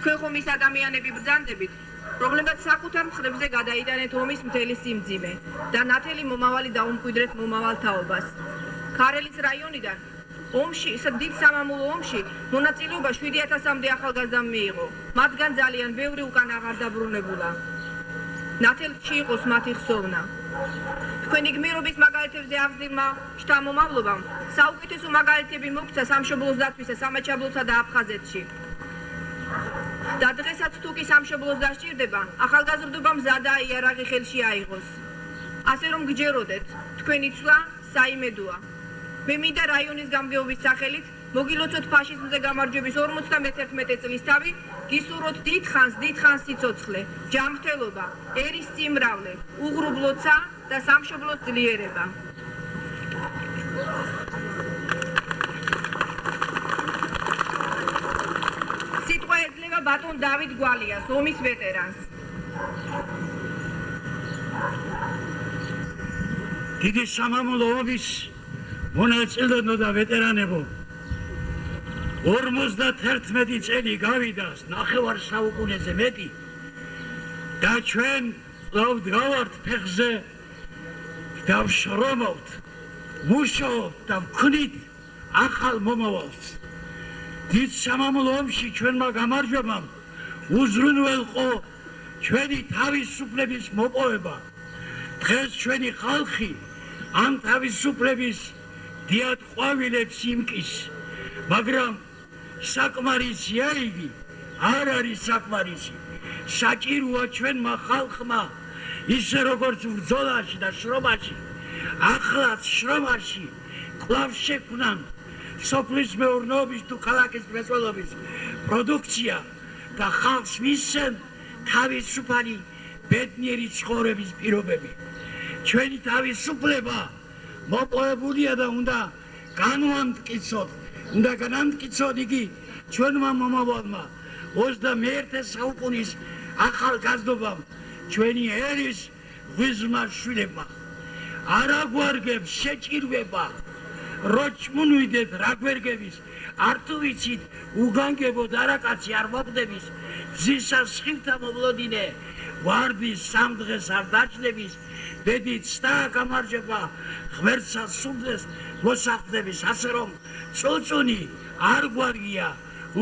თქვენ ხომ ის ადამიანები ბრძანდებით, რომლებსაც საკუთარ მხრებზე გადაიტანეთ ომის მთელი სიმძიმე და ნათელი მომავალი დაუმკვიდრეთ მომავალ თაობას. ქარელის რაიონიდან ომში, დიდ სამამულო ომში მონაწილეობა 7000-მდე ახალგაზრდამ მიიღო. მათგან ძალიან ბევრი უკან აღარ დაბრუნებულა. ნათელში იყოს მათი ხსოვნა. თქვენი გმირობის მაგალითებზე აღზრდილმა შთამომავლობამ საუკეთესო მაგალითები მოგცა სამშობლოს დაცვისა სამაჩაბლოსა და აფხაზეთში. და დღესაც თუ კი სამშობლოს დასჭირდება, ახალგაზრდობა მზა და იარაღი ხელში აიღოს. ასე რომ გჯეროდეთ, თქვენი ცვლა საიმედოა. მე მინდა რაიონის გამგეობის სახელით მოგილოცოთ ფაშიზმზე გამარჯვების 51 წლის თავი, გისურვოთ დიდხანს სიცოცხლე, ჯანმრთელობა, ერის სიმრავლე, უღრუბლოცა და სამშობლოს ძლიერება. სიტყვა ეძლევა ბატონ დავით გვალიას, ომის ვეტერანს. დიდი სამამულო ომის მონაწილეებო და ვეტერანებო, 51 წელი გავიდა, ნახევარ საუკუნეზე მეტი და ჩვენ ვდგავართ ფეხზე და ვშრომობთ, ვუშაობთ და ვქნით ახალ მომავალს. დიდ სამამულო ომში ჩვენმა გამარჯვებამ უზრუნველყო ჩვენი თავისუფლების მოპოვება. დღეს ჩვენი ხალხი ამ თავისუფლების დიად ყვავილებს იმკის, მაგრამ საკმარისია იგი, არ არის საკმარისი. საჭიროა ჩვენმა ხალხმა ისე როგორც ბრძოლაში და შრომაში, ახლაც შრომაში კვლავ შექმნან სოფლის მეურნეობის თუ ქალაქის მრეწველობის პროდუქცია და ხალხს მისცენ თავისუფალი ბედნიერი ცხოვრების პირობები. ჩვენი თავისუფლება მოპოვებულია და უნდა განვამტკიცოთ იგი ჩვენმა მომავალმა 21 საუკუნის ახალგაზრდობამ, ჩვენი ერის ღვიძლმა შვილებმა. არ აგვარგებს შეჭირვება, როჩმუნვიდეთ რა გვერგების, არ თუ ვიცით უგანგებოდ არაკაცი არ მოკვდების, ძისას ხილთა მომლოდინე, ვარდის სამ დღეს არ დაჭდების, ბედით და გამარჯობა ღმერთსა სულდეს მოსახლების ასე რომ წუწუნი არ გვარგია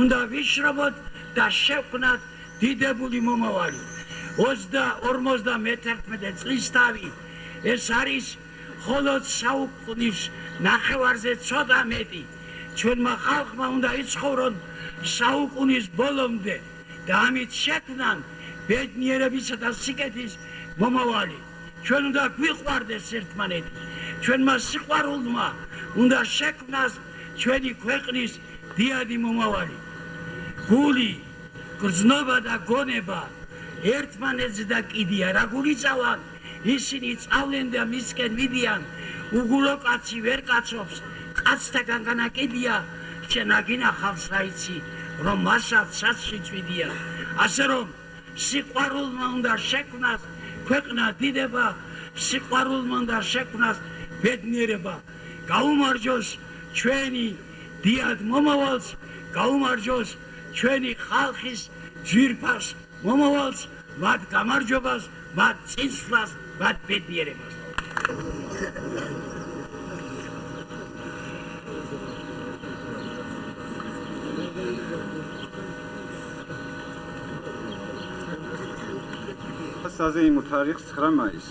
უნდა ვიშრობოთ და შევქმნათ დიდებული მომავალი 51 წლის თავი ეს არის მხოლოდ საუკუნის ნახევარზე ცოტა მეტი ჩვენმა ხალხმა უნდა იცხოვრონ საუკუნის ბოლომდე და ამით შექმნან ბედნიერებისა და სიკეთის მომავალი ჩვენ უნდა გვიყვარდეს ერთმანეთი ჩვენმა სიყვარულმა უნდა შექმნას ჩვენი ქვეყნის დიადი მომავალი გული გრძნობა და გონება ერთმანეთზე და კიდია რა გულიწავან ისინი წავლენ და მისკენ მიდიან უგულო კაცი ვერ კაცობს კაცთაგან განაკიდია შენ აგინახავს რაიცი რომ მასაც საცში წვიდია ასე რომ სიყვარულმა უნდა შექმნას ქვეყნა დიდება სიყვარულმა უნდა შექმნას ბედნიერება გაუმარჯოს ჩვენი დიად მომავალს გაუმარჯოს ჩვენი ხალხის ძვირფას მომავალს მათ გამარჯვებას მათ წინსვლას მათ ბედნიერებას საზეიმო თარიღს 9 მაისს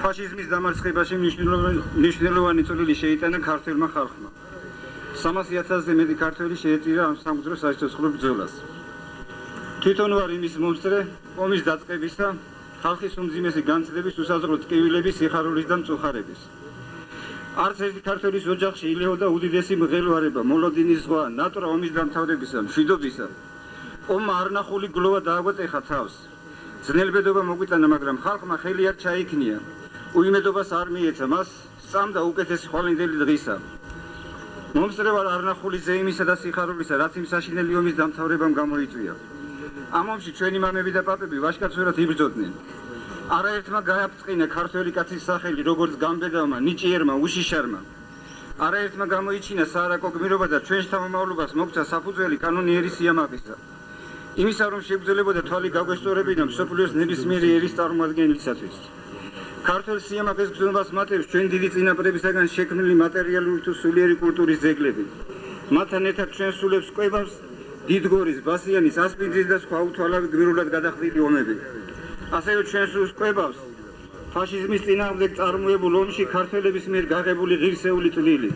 ფაშიზმის დამარცხებაში მნიშვნელოვანი წვლილი შეიტანა ქართველმა ხალხმა 300,000-ზე მეტი ქართველი შეეწირა ამ სამგზრო საცოცხლო ბრძოლას თვითონ ვარ იმის მომსწრე ომის დაწყებისა ხალხის უმძიმესი განცდების უსაზღვრო ტკივილების სიხარულის და მწუხარების არც ერთი ქართველის ოჯახში ილეოდა უდიდესი მღელვარება მოლოდინის ზღვა ნატრა ომის დამთავრებისა მშვიდობისა ომმა არნახული გლოვა დააგვეტეხა თავს ძნელბედობა მოგვიტანა მაგრამ ხალხმა ხელი არ ჩაიქნია უიმედობას არ მიეცა მას სწამდა უკეთესი ხვალინდელი დღისა მომსწრე ვარ არნახული ზეიმისა და სიხარულისა რაც იმ საშინელი ომის დამთავრებამ გამოიწვია ამ ომში ჩვენი მამები და პაპები ვაჟკაცურად იბრძოდნენ არაერთმა გააფწყინა ქართველი კაცის სახელი როგორც გამბედავმა ნიჭიერმა უშიშარმა არაერთმა გამოიჩინა საარაკო გმირობა და ჩვენ შთამომავლობას მოგცა საფუძველი კანონიერი სიამაყისა იმისა რომ შეგრძელებოდა თვალი გაგვესწორებინა მსოფლიოს ნებისმიერი ერის წარმოადგენლისათვის ქართულ სიამაყის გზნობას მატებს ჩვენ დიდი წინაპრებისაგან შექმნილი მატერიალური თუ სულიერი კულტურის ძეგლები მათთან ერთად ჩვენ სულებს კვებავს დიდგორის, ბასიანის, ასპინძის და სხვა უთვალავი გმირულად გადახდილი ომები ასევე ჩვენ სულს კვებავს ფაშიზმის წინააღმდეგ წარმოებულ ომში ქართველების მიერ გაღებული ღირსეული წვლილი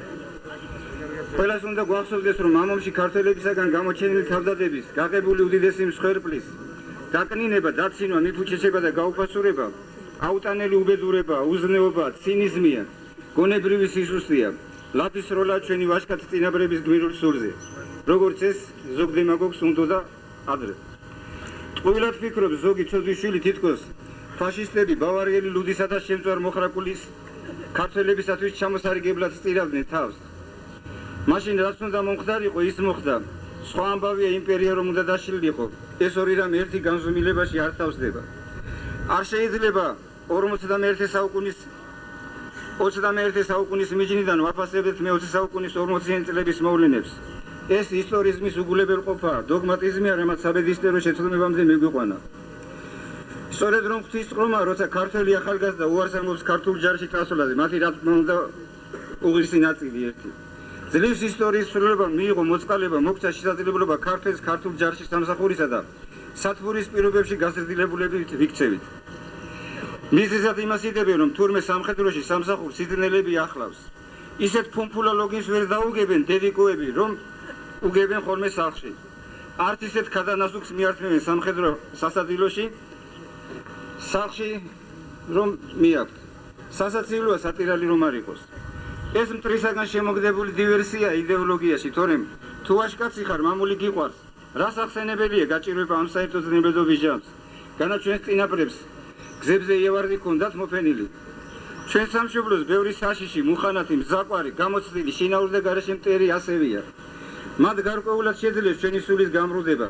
ყველას უნდა გვახსოვდეს რომ ამ ომში ქართველებისაგან გამოჩენილი თავდადების გაღებული უდიდესი მსხვერპლის დაკნინება დაცინვა მიფუჭეჩება და გაუფასურება აუტანელი უბედურება უზნეობა ცინიზმია გონებრივი სისუსტეა ლაფის როლა ჩვენი ვაჟკაცი წინაპრების გმირულ სულზე როგორც ეს ზოგ დემაგოგს უნდოდა ადრე ტყუილად ფიქრობს ზოგი ცოდვიშვილი თითქოს ფაშისტები ბავარიელი ლუდისა და შემწვარ მოხრაკულის ქართველებისათვის ჩამოსარიგებლად სწირავდნენ თავს მაშინ რაც უნდა მომხდარიყო ის მოხდა სხვა ამბავია იმპერია რომ უნდა დაშლილიყო ეს ორი რამ ერთი განზომილებაში არ თავსდება არ შეიძლება 21 საუკუნის მიჯნიდან ვაფასებდეთ მე-20 საუკუნის 40 წლების მოვლენებს ეს ისტორიზმის უგულებელყოფაა დოგმატიზმია რამაც საბედისწერო შეცდომებამდე მიგვიყვანა სწორედ რომ ღვთისწყრომა როცა ქართველი ახალგაზრდა უარს ამბობს ქართულ ჯარში წასვლაზე მათი რა თქმა უნდა უღირსი ნაწილი ერთი ძლივს ისტორიის სრულებამ მიიღო მოწყალება მოგცა შესაძლებლობა ქართველს ქართულ ჯარში სამსახურისა და სათბურის პირობებში გაზრდილებულებით ვიქცევით მიზეზად იმას იდებენ რომ თურმე სამხედროში სამსახურს სიძნელები ახლავს ისეთ ფუმფულა ლოგინს ვერ დაუგებენ დედიკოები რომ უგებენ ხოლმე სახლში არც ისეთ ქადანაზუგს მიართმევენ სამხედრო სასადილოში სახლში რომ მიაქვთ სასაცილოა სატირალი რომ არ იყოს ეს მტრისაგან შემოგდებული დივერსია იდეოლოგიაში თორემ თუ ვაჟკაცი ხარ მამული გიყვარს რას ახსენებელია გაჭირვება ამ საერთო ძნებედობის ჯამს განა ჩვენს წინაპრებს გზებზე იევარდი ჰქონდათ მოფენილი ჩვენ სამშობლოს ბევრი საშიში მუხანათი მზაყვარი გამოცდილი შინაური და გარეშე მტერი ასევია მათ გარკვეულად შეძლებს ჩვენი სულის გამრუდება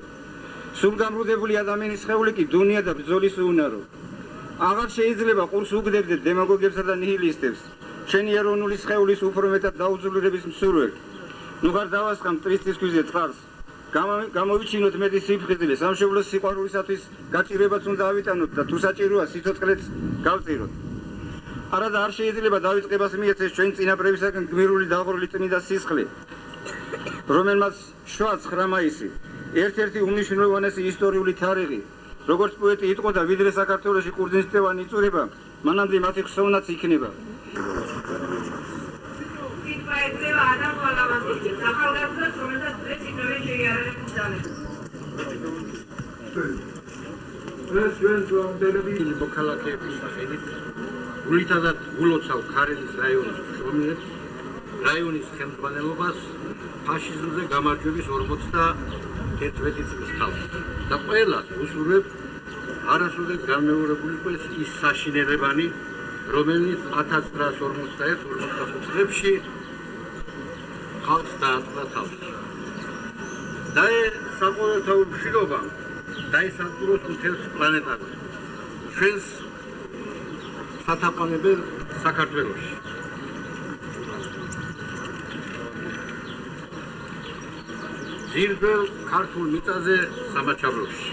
სულგამრუდებული ადამიანის სხეული კი დუნია და ბრძოლის უნარო აღარ შეიძლება ყურს უგდებდეთ დემაგოგებსა და ნიჰილისტებს ჩვენი ეროვნული სხეულის უფრო მეტად დაუძულურების მსურველ ნუ ხარ დავასხამ ტრისტის ქვიზე წყარს გამოვიჩინოთ მეტი სიფხიზლე, სამშობლოს სიყვარულისათვის გაჭირვებაც უნდა ავიტანოთ და თუ საჭიროა სიცოცხლეც გავწიროთ. არადა არ შეიძლება დავიწყებას მიეცეს ჩვენ წინაპრებისაგან გმირული დაღვრილი წმიდა სისხლი, რომელმაც შვა 9 მაისი ერთ-ერთი უმნიშვნელოვანესი ისტორიული თარიღი, როგორც პოეტი იტყოდა, ვიდრე საქართველოში ყურძნისმტევანი იწურება, მანამდე მათი ხსოვნაც იქნება. მოქალაქეების სახელით გულითადად გულოცავ ქარელის რაიონის მშრომელებს, რაიონის ხელმძღვანელობას ფაშიზმზე გამარჯვების 51 წლის თავს და ყველას უსურვებ არასოდეს განმეორებული იყოს ის საშინელებანი, რომელიც 1941-45 წლებში ხალხს დაატყდა თავს. და საყოველთაო მშვიდობა დაისადგუროს მთელს პლანეტაზე, ჩვენს სათაყვანებელ საქართველოში. ძირბელ ქართულ მიწაზე სამაჩაბლოში.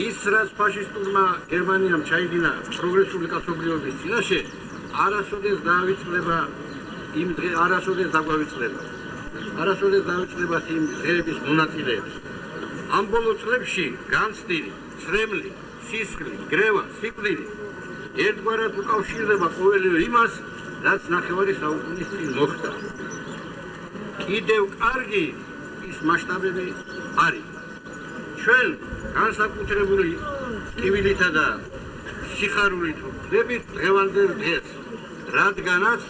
ის, რაც ფაშისტურმა გერმანიამ ჩაიდინა პროგრესული კაცობრიობის წინაშე, არასოდეს დაავიწყდება იმ დღე, არასოდეს დაგვავიწყდება. არასოდეს დაავიწყდებათ იმ დღეების მონაწილეებს. ამ ბოლო წლებში განცდილი, წრემლი, სისხლი, გრევა, სიკვდილი ერთგვარად უკავშირდება ყოველივე იმას, რაც ნახევარი საუკუნის წინ მოხდა. კიდევ კარგი ის მასშტაბები არის. ჩვენ განსაკუთრებული ტკივილითა და სიხარულით ვხვდებით დღევანდელ დღეს, რადგანაც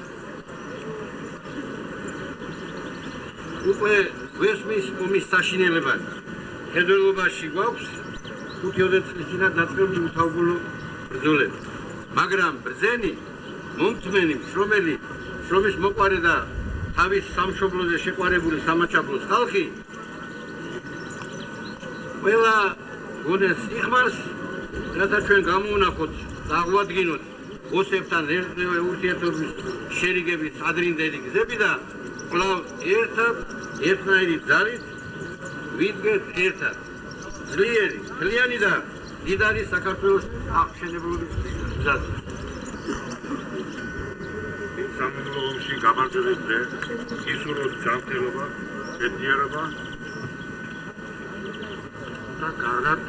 უკვე გვესმის ომის საშინელებანი. მხედველობაში გვაქვს 5-20 წლის წინათ დაწყებული უთავგულო ბრძოლები. მაგრამ ბრძენი, მომთმენი, მშრომელი, შრომის მოყვარე და თავის სამშობლოზე შეყვარებული სამაჩაბლოს ხალხი ყველა გონეს იხმარს, რათა ჩვენ გამოვნახოთ და აღვადგინოთ ოსებთან ურთიერთობის შერიგების ადრინდელი გზები და კვლავ ერთად, ერთნაირი ძალით ვიდგეთ ერთად ძლიერი, მთლიანი და მდიდარი საქართველოს აღშენებლობის გზაზე. სამხედრო ომში გამარჯვების დღე ისურვოს ჯანმრთელობა, ბედნიერება და კარგად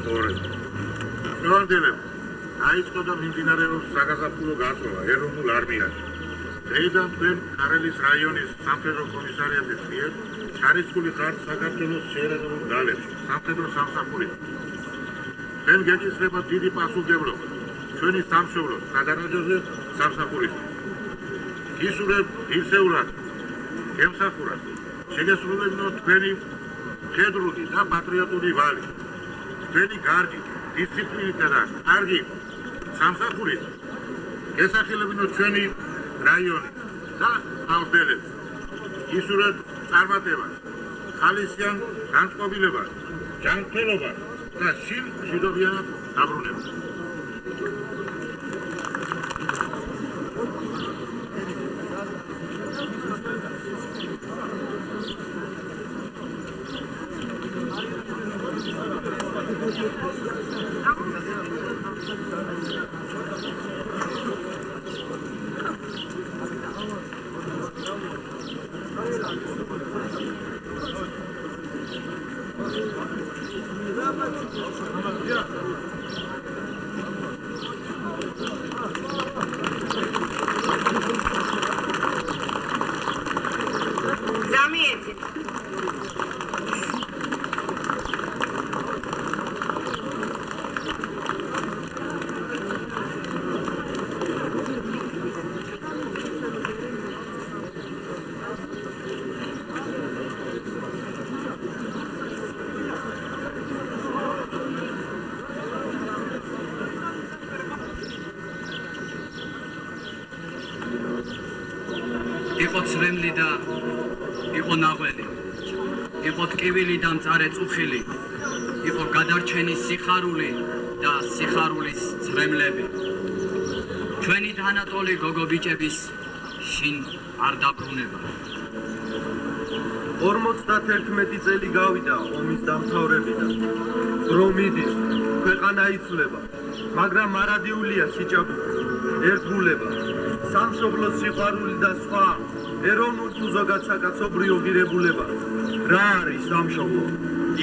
ცხოვრება. დღევანდელებ დაიწყო და მიმდინარეობს საგაზაფხულო გაწოლა ეროვნულ არმიაში. დღეიდან თქვენ ქარელის რაიონის სამხედრო კომისარიატის მიერ ჩარიცხული ხართ საქართველოს შეერაგებულ ძალებში, სამხედრო სამსახურით. თქვენ გეკისრება დიდი პასუხისმგებლობა ჩვენი სამშობლოს სადარაჯოზე სამსახურისთვის. ისურვებ ღირსეულად, გემსახურად, შეგესრულებინო თქვენი მხედრული და პატრიოტული ვალი, თქვენი გარგი, დისციპლინა და კარგი სამსახურით გესახელებინო ჩვენი რაიონი და ხალხელებს. ისურვებ წარმატებას, ხალისიან განწყობილებას, ჯანმრთელობას და მშვიდობიანად დაბრუნებას. იყო ცრემლი და იყო ნაღველი, იყო ტკივილი და მწარე წუხილი, იყო გადარჩენი სიხარული და სიხარულის ცრემლები. ჩვენი თანატოლი გოგო ბიჭების შინ არ დაბრუნება. 51 წელი გავიდა ომის დამთავრებიდან. რომ მიდის, ქვეყანა იცვლება, მაგრამ მარადიულია სიჭაბუკი, ერთგულება, სამშობლოს სიყვარული და სხვა ეროვნულ თუ ზოგად საკაცობრიო ღირებულება. რა არის სამშობლო?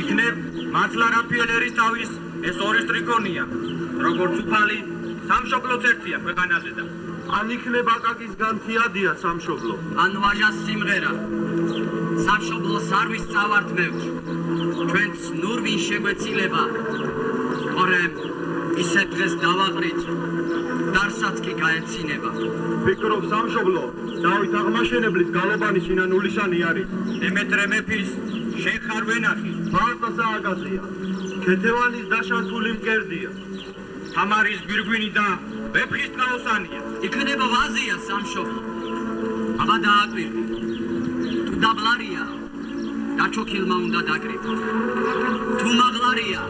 იქნებ მართლარაფიელ ერისთავის ეს ორი სტრიქონია, როგორც უფალი, სამშობლოც ერთია ქვეყანაზე და ან იქნებ აკაკის განთიადია სამშობლო. ან ვაჟას სიმღერა. სამშობლოს არ ვისწავართ მეუღ. ჩვენც ნურ ვინ შეგვეცილება. თორემ ისე დღეს დავაყრით, დარსაც კი გაეცინება. ფიქრობ სამშობლო, დავით აღმაშენებლის გალობანი სინანულისანი არის. დემეტრე მეფის შენ ხარ ვენახი. მარტა სააგაზია, ქეთევანის დაშანთული მკერდია. თამარის გვირგვინი და ვეფხის ტყაოსანია. იქნება ვაზია სამშობლო. აბა დააკვირდი. თუ დაბლარია, დაჩოქილმა უნდა დაკრიბო. თუ მაღლარია,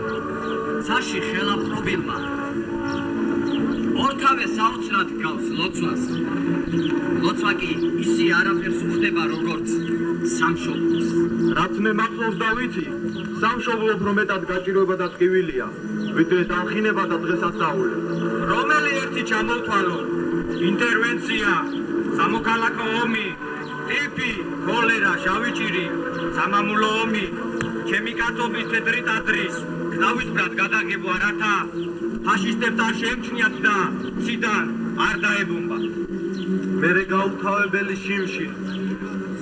ცაში ხელა პრობილმა. ორთავე საოცრად გავს ლოცვას. ლოცვა კი ისი არაფერს უხდება როგორც სამშობლოს. რაც მე მახსოვს და ვიცი, სამშობლო უფრო მეტად გაჭირვება და ტკივილია, ვიდრე დამხინება და დღესასწაული. რომელი ერთი ჩამოვთვალო? ინტერვენცია, სამოქალაქო ომი, ტიფი, ქოლერა, შავიჭირი, სამამულო ომი, ჩემი კაცობის თეთრი ტაძრის, გზავისბრად გადაგებო რათა ფაშისტებს არ შეემჩნიათ და ციდან არ დაებუმბა. მერე გაუთავებელი შიმში,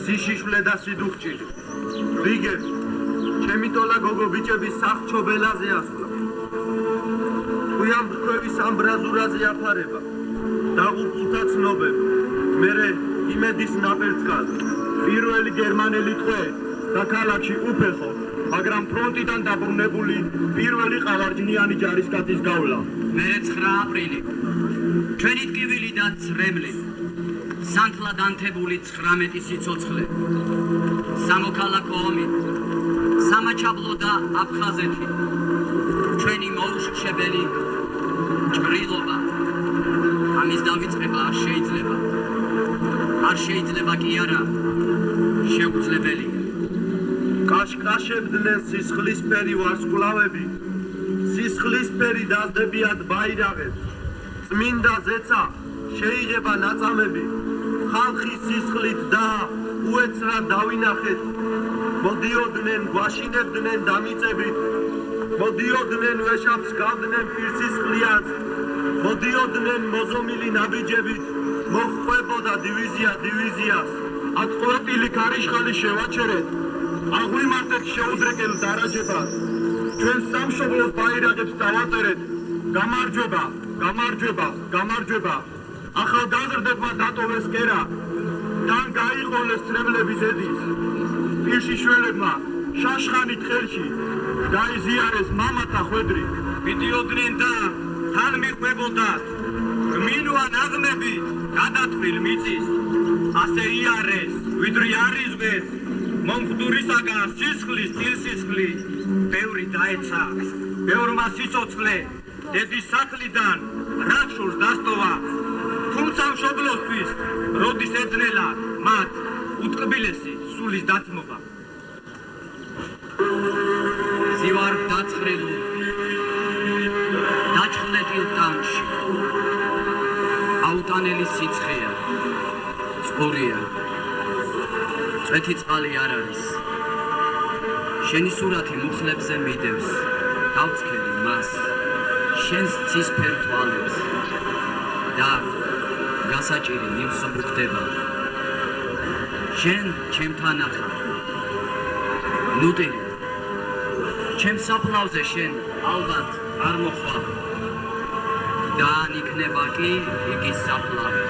სიშიშვლე და სიდუხჭილი. ვიგებ, ჩემი ტოლა გოგო ბიჭების სახჩობელაზე ასვლა. თუიამ ხვევის ამბრაზურაზე აფარება. დაღუპულთა ცნობები. მერე იმედის ნაპერწკალი. პირველი გერმანელი ტყვე და ქალაქში უფეხო, მაგრამ ფრონტიდან დაბრუნებული პირველი ყავარჯნიანი ჯარისკაცის გავლა. მერე 9 აპრილი. ჩვენი ტკივილი და ცრემლი. სანთლად ანთებული 19 სიცოცხლე. სამოქალაქო ომი. სამაჩაბლო და აფხაზეთი. ჩვენი მოუშქშებელი ჭრილობა. ამის დავიწყება არ შეიძლება. არ შეიძლება კი არა. შეუძლებელია. კაშკაშებდნენ სისხლისფერი ვარსკვლავები, სისხლისფერი დაზდებიათ ბაირაღებს, წმინდა ზეცა შეიღება ნაწამები, ხალხის სისხლით და უეცრად დავინახეთ, მოდიოდნენ, გვაშინებდნენ დამიწებით, მოდიოდნენ ვეშაპს გავდნენ პირსისხლიანს, მოდიოდნენ მოზომილი ნაბიჯებით, მოჰყვებოდა დივიზია დივიზიას, აწყვეტილი ქარიშხალი შევაჩერეთ, აღვიმართეთ შეუდრეკელ დარაჯებას, ჩვენ სამშობლოს ბაირაღებს დავაწერეთ, გამარჯვება, გამარჯვება, გამარჯვება, ახალგაზრდებმა დატოვეს კერა, თან გაიყოლეს ცრემლების ეზის, პირშიშველებმა შაშხანით ხელში, დაიზიარეს მამათა ხვედრი, მიდიოდნენ და თან მიხვებოდათ, გმინვა ნაღმებით გადათვლილ მიწის, ასე იარეს, ვიდრე არიზღეს, მომხდურისაგან სისხლის წილსისხლი, ბევრი დაეცა, ბევრმა სიცოცხლე, დედის სახლიდან რახშურს დასტოვა, თუმცა მშობლოსთვის, როდის ეძნელა მათ უტკბილესი სულის დათმობა. ზივარ დაწყრილ, დაჭხლეტილ ტანში, აუტანელი სიცხეა, წყურია, წვეთი წყალი არ არის. შენი სურათი მუხლებზე მიდევს, დავცქერი მას, შენს ცისფერ თვალებს და გასაჭირი ნიმსობ ხდება. შენ ჩემთან ახარ. ნუტილი, ჩემ საფლავზე შენ ალბათ არ მოხვალ. და ან იქნება კი იგი საფლავი.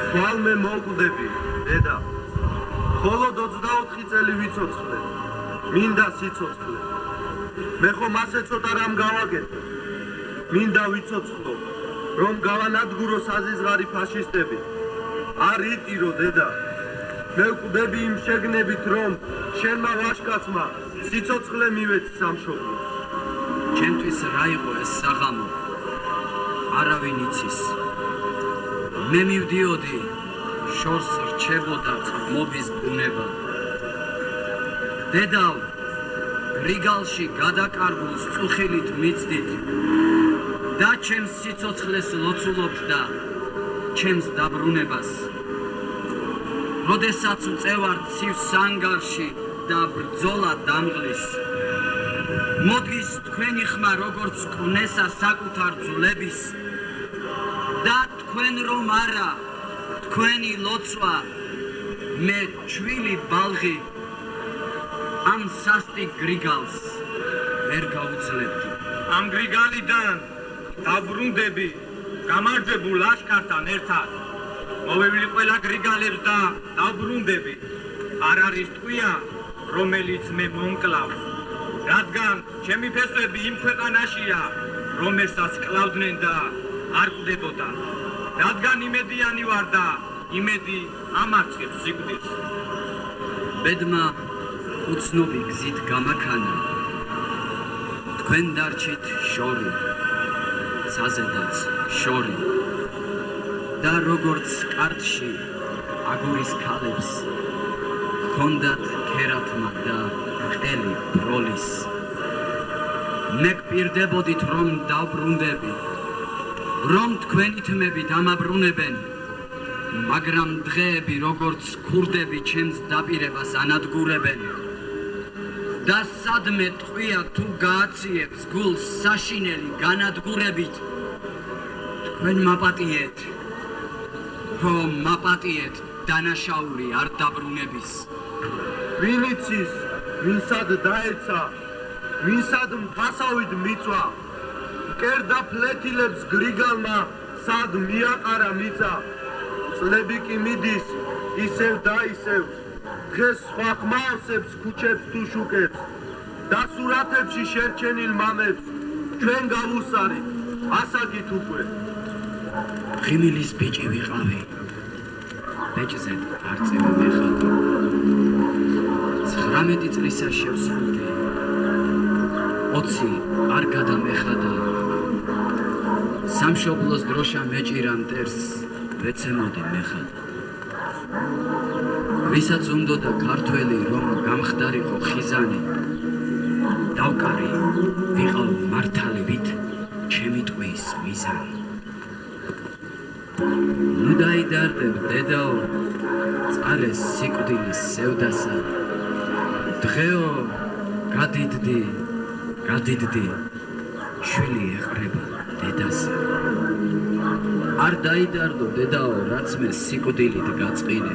ხვალმე მოვკვდები, დედა. მხოლოდ 24 წელი ვიცოცხლე, მინდა სიცოცხლე. მე ხომ ასე ცოტა რამ გავაკეთე, მინდა ვიცოცხლო, რომ გავანადგურო საზიზღარი ფაშისტები. არ იტირო, დედა. მე ვკვდები იმ შეგნებით, რომ შენმა ვაჟკაცმა სიცოცხლე მივეც სამშობლოს. ჩემთვის რა იყო ეს საღამო? არავინ იცის. მე მივდიოდი, შორს რჩებოდა მობის ბუნება. დედავ გრიგალში გადაკარგულ წუხილით მიცდით და ჩემს სიცოცხლეს ლოცულობთ და ჩემს დაბრუნებას როდესაც წევარ ცივ სანგარში და ბრძოლა დამღლის მოდის თქვენი ხმა როგორც კვნესა საკუთარ ძვლების და თქვენ რომ არა თქვენი ლოცვა მე ჩვილი ბალღი ამ სასტიკ გრიგალს ვერ გაუძლებდი ამ გრიგალიდან დაბრუნდები გამარჯვებულ ლაშქართან ერთად მოვევლი ყველა გრიგალებს და დაბრუნდები არ არის ტყვია რომელიც მე მომკლავს რადგან ჩემი ფესვები იმ ქვეყანაშია რომელსაც კლავდნენ და არ კვდებოდა რადგან იმედიანი ვარ და იმედი ამარცხებს სიკვდილს ბედმა უცნობი გზით გამაქანა თქვენ დარჩით შორი საზედაც შორი და როგორც კარტში აგურის ქალებს ჰქონდათ ქერათმა და ყელი ბროლის მე გპირდებოდით რომ დავბრუნდები რომ თქვენი თმები დამაბრუნებენ მაგრამ დღეები როგორც ქურდები ჩემს დაპირებას ანადგურებენ და სადმე ტყვია თუ გააციებს გულს საშინელი განადგურებით თქვენ მაპატიეთ რომ მაპატიეთ დანაშაული არ დაბრუნების ვინ იცის ვინსად დაეცა ვინსად მთასავით მიწვა მკერდა ფლეთილებს გრიგალმა სად მიაყარა მიწა წლები კი მიდის ისევ და ისევ დღეს სხვა ხმაოსებს ქუჩებს თუ შუკებს და სურათებში შერჩენილ მამებს ჩვენ გავუსარით ასაკით უკვე ღიმილის ბიჭი ვიყავი ბეჭზე არწივი მეხატი 19 წლისა შევსრულდი 20 არ გადამეხადა სამშობლოს დროშა მეჭირა მტერს ვეცემოდი მეხადა ვისაც უნდოდა ქართველი რომ გამხდარიყო ხიზანი დავკარი ვიყავ მართალივით ჩემი ტყვის მიზანი ნუ დაიდარდებ დედაო წყარეს სიკვდილის სევდასა დღეო გადიდდი შვილი ეყრება დედასა არ დაიდარდო დედაო რაც მე სიკვდილით გაწყინე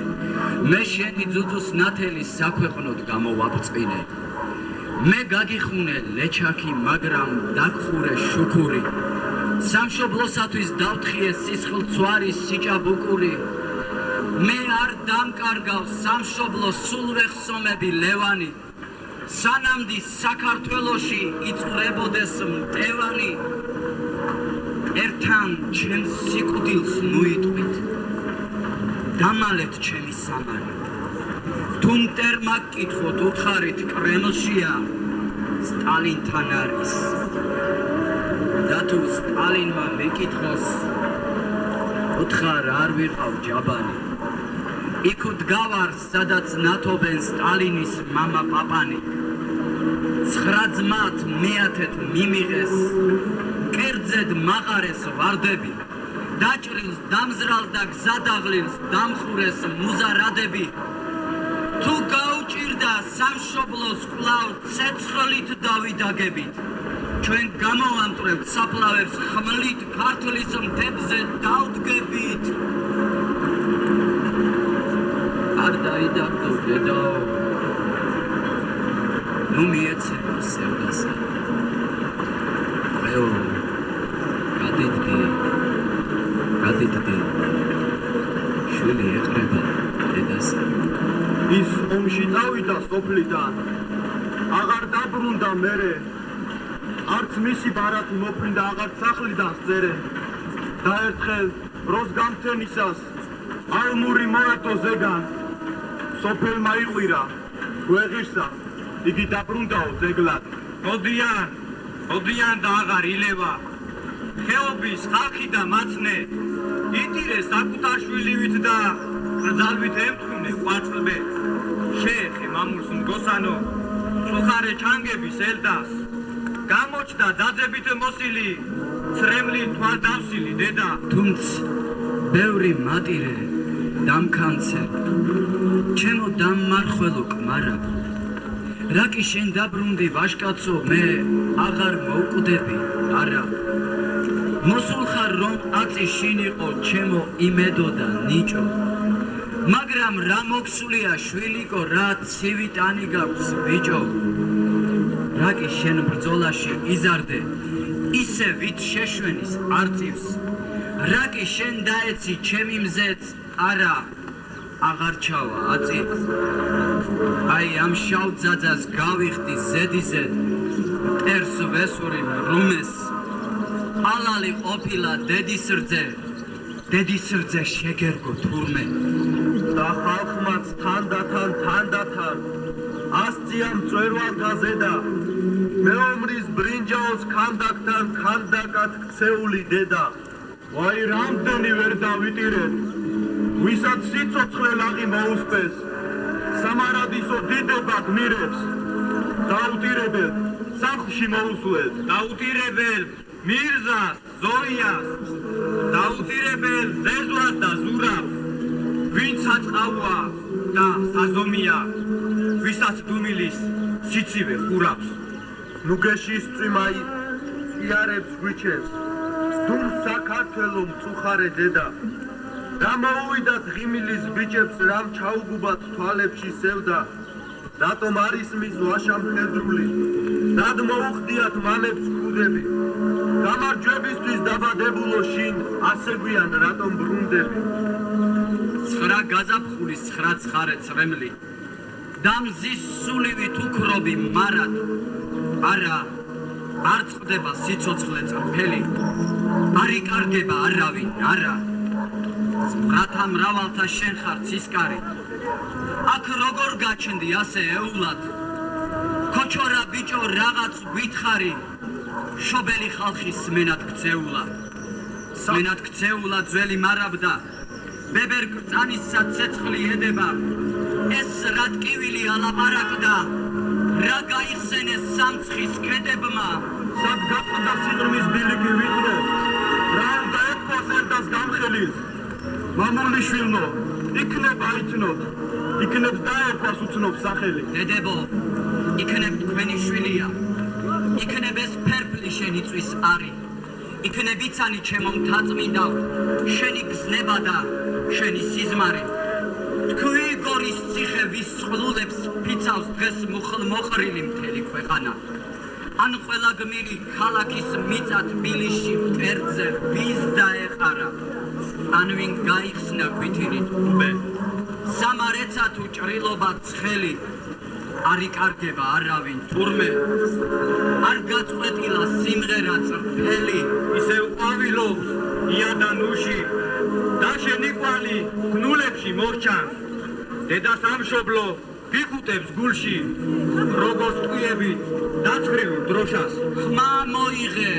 მე შენი ძუძუს ნათელის საქვეყნოდ გამოვაბწყინე მე გაგიხუნე ლეჩაკი მაგრამ დაგხურე შუქური სამშობლოსათვის დავთხიე სისხლცვარი სიჭაბუკური მე არ დამკარგავ სამშობლოს სულვეხსომები ლევანი სანამდი საქართველოში იწურებოდეს მტევანი ერთან ჩემს სიკვდილს ნუიტყვით დამალეთ ჩემი სამარი თუ მტერმა გკითხოთ უთხარით კრემლშია სტალინთან არის და თუ სტალინმა მეკითხოს უთხარ არ ვიყავ ჯაბანი იქ დგავარ სადაც ნათობენ სტალინის მამა პაპანი 9 ძმათ მეათეთ მიმიღეს კერძედ მაყარეს ვარდები დაჭრილს დამზრალს და გზადაღლილს დამხურეს მუზარადები თუ გაუჭირდა სამშობლოს კვლავ ცეცხლით დავიდაგებით ჩვენ გამოვამტვრევთ საფლავებს ხმლით ქართლის მთებზე დავდგებით არ დაიდარდო დედაო ნუ მიეცემა სევდასა ეო გადიდდი შვილი ეყრება დედასა ის ომში წავიდა სოფლიდან აღარ დაბრუნდა მერე არც მისი ბარათი მოფრინდა აღარ სახლიდან სწერე და ერთხელ დროს გამთენისას ალმური მოეთო ზეგან სოფელმა იყვირა გვეღირსა იგი დაბრუნდაო ზეგლად მოდიან და აღარ ილევა ხეობის ხალხი და მაცნე იტირე საკუთარ შვილივით და ბრძალვით ემთხვნე ყვაწყლბე შეეხე მამულს მგოსანო სუხარე ჩანგების ელდას გამოჩნდა დაძებით მოსილი ცრემლი თვალდავსილი დედა თუმცა ბევრი მატირე დამქანცე ჩემო დამმარხველო კმარა რა კი შენ დაბრუნდი ვაშკაცო მე აღარ მოვკვდები არა მოსულ ხარ რომ აწი შინ იყო ჩემო იმედო და ნიჭო მაგრამ რა მოქსულია შვილიკო რა ცივი ტანი გაქვს ბიჭო რა კი შენ ბრძოლაში იზარდე ისე ვით შეშვენის არწივს რა კი შენ დაეცი ჩემი მზეც არა აღარ ჩავა აწი აი ამ შავ ძაძას გავიხდი ზედიზე მტერს ვესური რუმეს ალალი ყოფილა დედის რძე შეგერგო თურმე და ხალხმაც თანდათან ასწია მწვერვალთა ზედა მეომრის ბრინჯაოს ქანდაკად ქცეული დედა ვაი რამდენი ვერ დავიტირეთ ვისაც სიცოცხლე ლაღი მოუსპეს სამარადისო დიდება გმირებს დაუტირებელ სახლში მოუსვლეთ დაუტირებელ მირზას ზოიას დაუტირებელ ზეზვას და ზურავს ვინც აწყავა და საზომია ვისაც დუმილის სიცივე ხურავს ნუ გეშის წვიმაი იარებს გვიჩენს დუმ საქართველო მწუხარე დედა რა მოუვიდათ ღიმილის ბიჭებს რამ ჩაუგუბათ თვალებში სევდა რატომ არის მის ვაშა მხედრული რად მოუხდიათ მამებს ქუდები გამარჯვებისთვის დაბადებულო შინ ასე გვიან რატომ ბრუნდები 9 გაზაფხულის 9 ცხარე წრემლი და მზის სულივით უქრობი მარად არა არ წყდება სიცოცხლე წრფელი არ იკარგება არავინ არა რათა მრავალთა შენ ხარ ცისკარი აქ როგორ გაჩნდი ასე ეულად ქოჩორა ბიჭო რაღაც გითხარი შობელი ხალხის მენად ქცეულა ძველი მარაბდა ბებერ კრწანისა ცეცხლი ედება ეს რა ტკივილი ალაპარაკდა რა გაიხსენეს სამცხის ქედებმა სად გაწყდა სიღრმის ბილიკი ვიწრო რა უნდა ეთქოს ერთას გამხელის მამულიშვილო იქნებ აიცნოთ იქნებ დაერქვას უცნობ სახელი დედებო იქნებ თქვენი შვილია იქნებ ეს ფერფლი შენი წვის არი იქნებ იცანი ჩემო მთაწმინდავ შენი გზნება და შენი სიზმარი თქვი გორის ციხე ვის წყლულებს ფიცავს დღეს მოყრილი მთელი ქვეყანა ან ყველა გმირი ქალაქის მიწა თბილისში მკერდზე ვის დაეყარა ან ვინ გაიხსნა ქვითირით უბე სამარეცა თუ ჭრილობა ცხელი არ იკარგება არავინ თურმე არ გაწყვეტილა სიმღერა წრფელი ისევ ყვავილობს ია და ნუში და შენი კვალი გნულებში მორჩანს დედა სამშობლო გიხუტებს გულში როგორც ტყუებით დაცხრილ დროშას ხმა მოიღე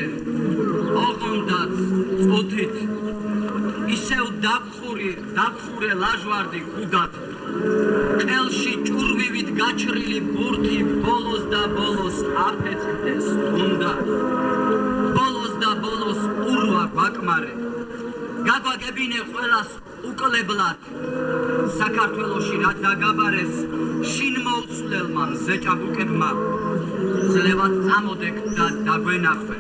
ოღონდაც წუთით ისევ დაგხურე ლაჟვარდი ქუდად ყელში ჭურვივით გაჩრილი ბურთი ბოლოს და ბოლოს აფეთქდეს უნდა ბოლოს და ბოლოს ურვა გვაკმარე გაგვაგებინე ყველას უკლებლად საქართველოში რა დაგაბარეს შინ მოუცლელმა ზეჭაბუკებმა ძლევად წამოდეკ და დაგვენახვე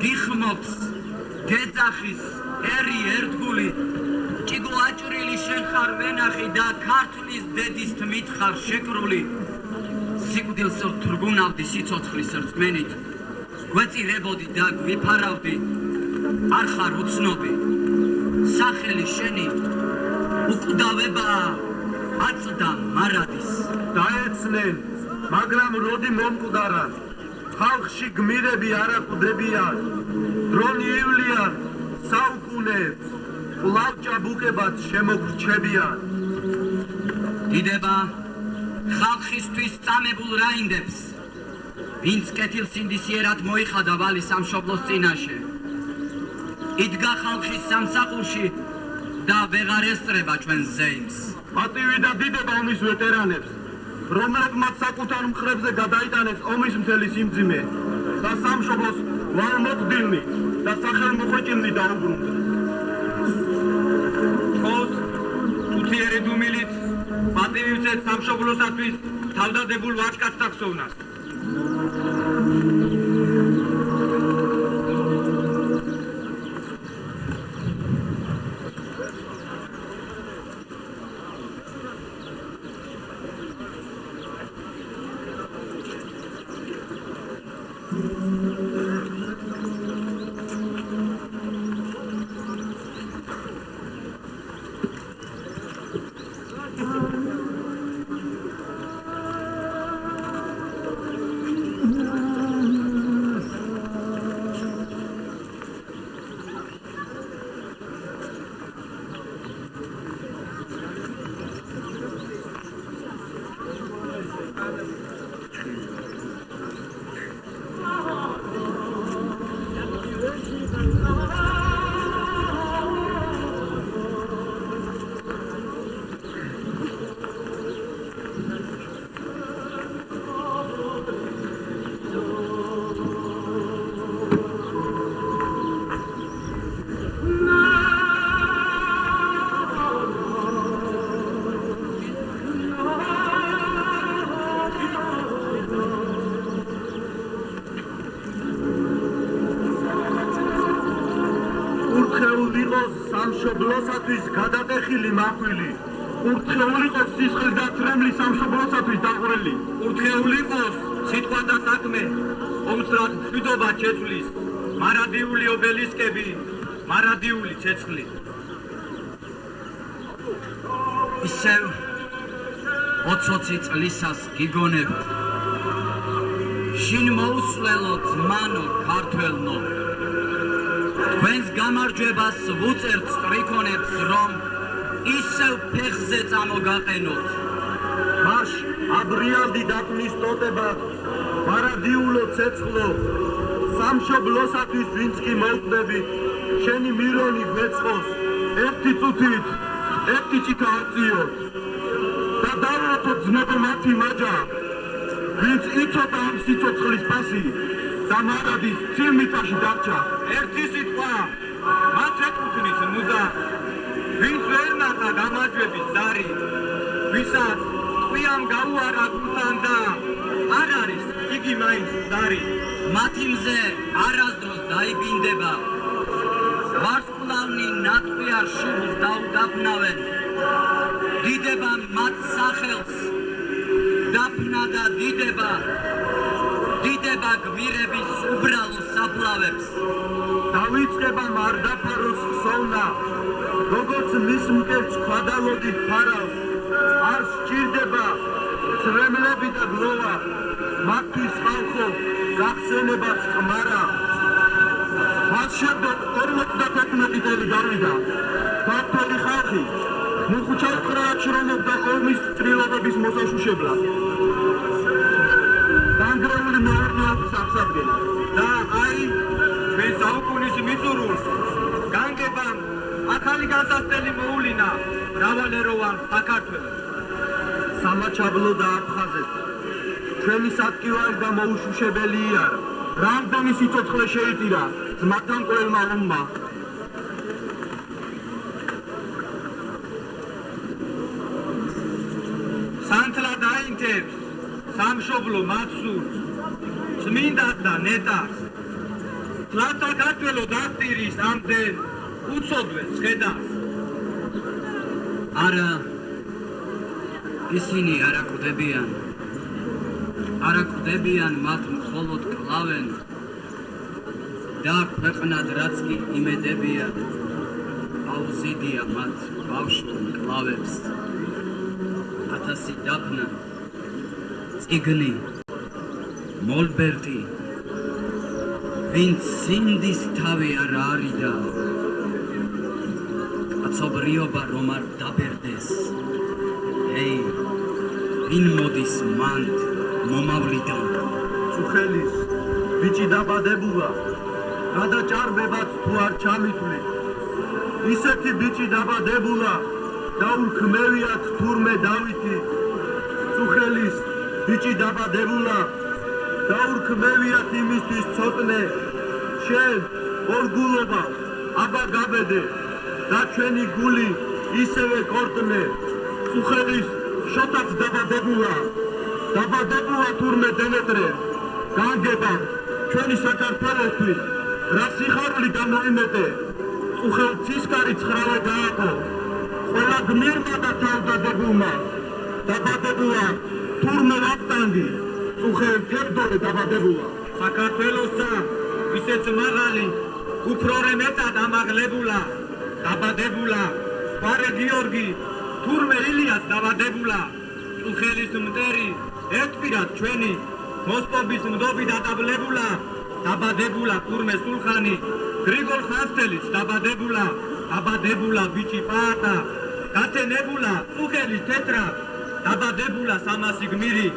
გიხმობს გეძახის ერი ერთგული ჭიგო აჭრილი შენ ხარ ვენახი და ქართლის დედის თმით ხარ შეკრული სიკვდილს თრგუნავდი სიცოცხლის რწმენით გვეწირებოდი და გვიფარავდი არ ხარ უცნობი სახელი შენი უკვდავება აწდა მარადის დაეცნენ მაგრამ როდი მომკვდარან ხალხში გმირები არა კვდებიან დრონი ივლიან საუკუნეებს კვლავ ჭაბუკებად შემოგრჩებიან დიდება ხალხისთვის წამებულ რაინდებს ვინც კეთილსინდისიერად მოიხადა ვალი სამშობლოს წინაშე იდგა ხალხის სამსახურში და ვეღარ ესწრება ჩვენს ზეიმს პატივი და დიდება ომის ვეტერანებს რომლებმაც საკუთარ მხრებზე გადაიტანეს ომის მთელი სიმძიმე და სამშობლოს ვალმოხდილნი და სახელმოხვეჭილნი დაუბრუნდნენ. თქოს, თუთიერი დუმილით პატივივცეთ სამშობლოსათვის თავდადებულ ვაჭკაცთა ხსოვნას. სამშობლოსათვის გადატეხილი მახვილი, ურთხეულ იყოს სისხლი და წრემლი სამშობლოსათვის დაყრელი. ურთხეულ იყოს სიტყვა და საქმე, ომსრად მშვიდობა შეცვლის, მარადიული ობელისკები, მარადიული ცეცხლი. ისევ 20 წლისას გიგონებთ, შინ მოусვლელო ძმანო ქართველნო, თქვენს გამარჯვებას ვუწერთ სტრიქონებს, რომ ისევ ფეხზე წამოგაყენოთ. მაშ აბრიალდი დაფნის ტოტება, მარადიულო ცეცხლო, სამშობლოსათვის ვინც კი მოვკვდებით, შენი მირონი გვეწყოს, ერთი წუთით, ერთი ჭიქა არწიოთ. და დავრათოთ ძმებო მათი მაჯა, ვინც იცოდა ამ სიცოცხლის ფასი და მარადის ცილმიწაში დარჩა. ერთი სიტყვა მათ ეკუთვნის მუდა, ვინც ვერ ნახა გამარჯვების ზარი, ვისაც ტყვიამ გაუარა გულთან და არ არის იგი მაინც ზარი. მათი მზე არასდროს დაიბინდება, ვარსკვლავნი ნატყვიარ შუბლს დაუდაფნავენ, დიდება მათ სახელს, დაფნა და დიდება, დიდება გვირების უბრალო საფლავებს. დავიწყება მარდაფაროს ხსოვნა, როგორც მის მკერდს ქვადალოდით ფარავს, არ სჭირდება წრემლები და გლოვა, მათთვის ხალხო გახსენებაც ხმარა. მას შემდეგ 51 წელი გავიდა, ქართველი ხალხი მოხუჩად ყრად შრომობდა ომის წრილობების მოსაშუშებლად. დანგრეული მეურნეობის აღსადგენად. და აი ჩვენ საუკუნის მიწურულს განგებამ ახალი გასასწრელი მოულინა მრავალეროვან საქართველოს. სამაჩაბლო და აფხაზეთ, ჩვენი სატკივარი და მოუშუშებელი იარა, რამდენი სიცოცხლე შეიტირა ძმათან ყველმა ომმა. სანთლა დაინთებს სამშობლო მათ სურს, წმინდად და ნეტარს. თლათა ქართველო დახტირის ამდენ უცოდვეს ხედავს. არა, ისინი არ აკვდებიან, მათ მხოლოდ კლავენ და ქვეყნად რაც კი იმედებიან, აუზიდია მათ ბავშვ კლავებს. 1000 დაფნა, წიგნი, მოლბერტი, ვინც სინდის თავი არ არიდა, კაცობრიობა რომ არ დაბერდეს. ეი, ვინ მოდის მანდ მომავლიდან? წუხელის ბიჭი დაბადებულა, გადაჭარბებაც თუ არ ჩამითვლი. ისეთი ბიჭი დაბადებულა, და ურქმევიათ თურმე დავითი, სუხელის ბიჭი დაბადებულა დაურქმევიათ იმისთვის ცოტნე შენ ორგულობა აბა გაბედე და ჩვენი გული ისევე კორტნე სუხელის შოტაც დაბადებულა თურმე დემეტრე განგება ჩვენი საქართველოსთვის რა სიხარული გამოიმეტე სუხელ ცისკარი ცხრალა გააყო ყველა გმირმა და თავდადებულმა დაბადებულა თურმე ვახტანგი სუხელ თევდორე დაბადებულა საქართველოსა ისეც მაღალი უფრორე მეტად ამაღლებულა დაბადებულა ვარე გიორგი თურმე ილიას დაბადებულა სუხელის მტერი ერთპირად ჩვენი მოსპობის მდობი დადაბლებულა დაბადებულა თურმე სულხანი გრიგოლ ხანძთელიც დაბადებულა ბიჭი პაატა გათენებულა სუხელის თეთრა დაბადებულა სამასი გმირი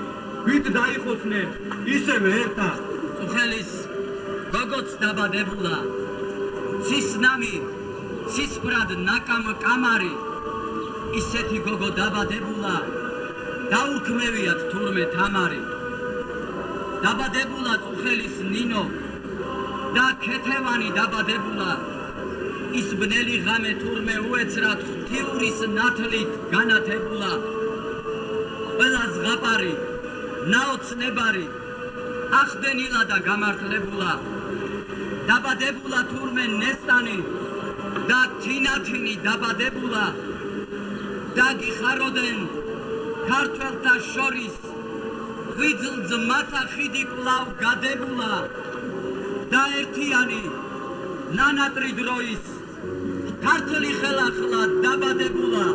ვით დაიხოცნენ ისევე ერთად სუხელის გოგოც დაბადებულა ცისნამი ცისფრად ნაკამ კამარი ისეთი გოგო დაბადებულა დაურქმევიათ თურმე თამარი დაბადებულა სუხელის ნინო და ქეთევანი დაბადებულა ის ბნელი ღამე თურმე უეცრად ღვთიურის ნათლით განათებულა ყველა ზღაპარი ნაოცნებარი ახდენილა და გამართლებულა დაბადებულა თურმე ნესტანი და თინათინი დაბადებულა და გიხაროდენ ქართველთა შორის ღვიძლ ძმათა ხიდი კვლავ გადებულა და ერთიანი ნანატრი დროის ქართული ხელახლა დაბადებულა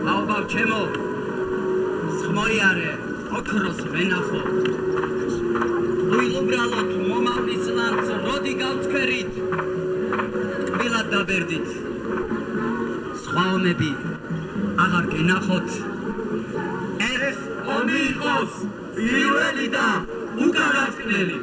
ბაობაბ ჩემო სხმოიარე ოქროს ვენახო ვილუბრალოთ მომავლის ლანც როდი გავცქერით ტკბილად დაბერდით სხვა ომები აღარ გენახოთ ეს ომი იყოს პირველი და უკანასკნელი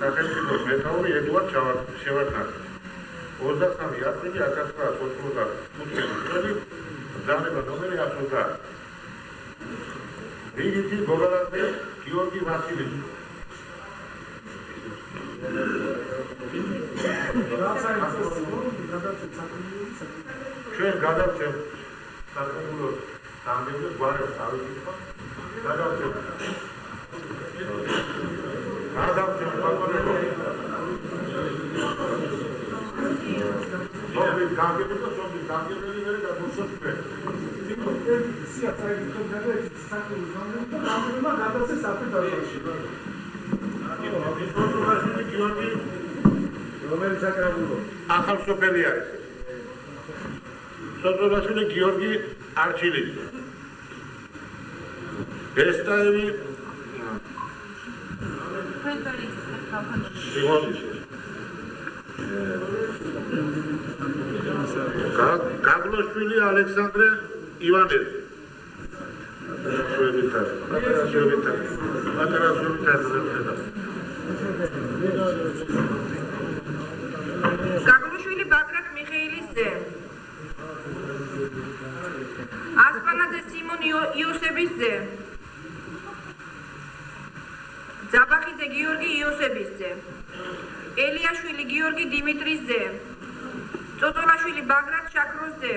სახელმწიფოს მეთაური ედუარდ შევარდნაძე 23 აპრილი 1985 წელი ბრძანება ნომერი 130 რიგითი გოგოლაძე გიორგი ვასილიშვილი ჩვენ გადავწევ საკონსულო სამხედრო გვარებს ავიკითხოთ გადავწევ ახალსოფელი არის სოტრობაშვილი გიორგი არჩილიძე ბესტაევი გაგლოშვილი ალექსანდრე ივანელი გაგლოშვილი ბაგრატ მიხეილის ძე ასპანაძე სიმონ იოსების ძე ზაბახიძე გიორგი იოსებისძე, ელიაშვილი გიორგი დიმიტრისძე, წოწოლაშვილი ბაგრატ შაქროზძე,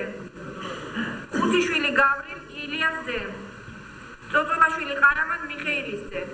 ხუციშვილი გავრილ ილიასძე, წოწოლაშვილი ყარამან მიხეილისძე,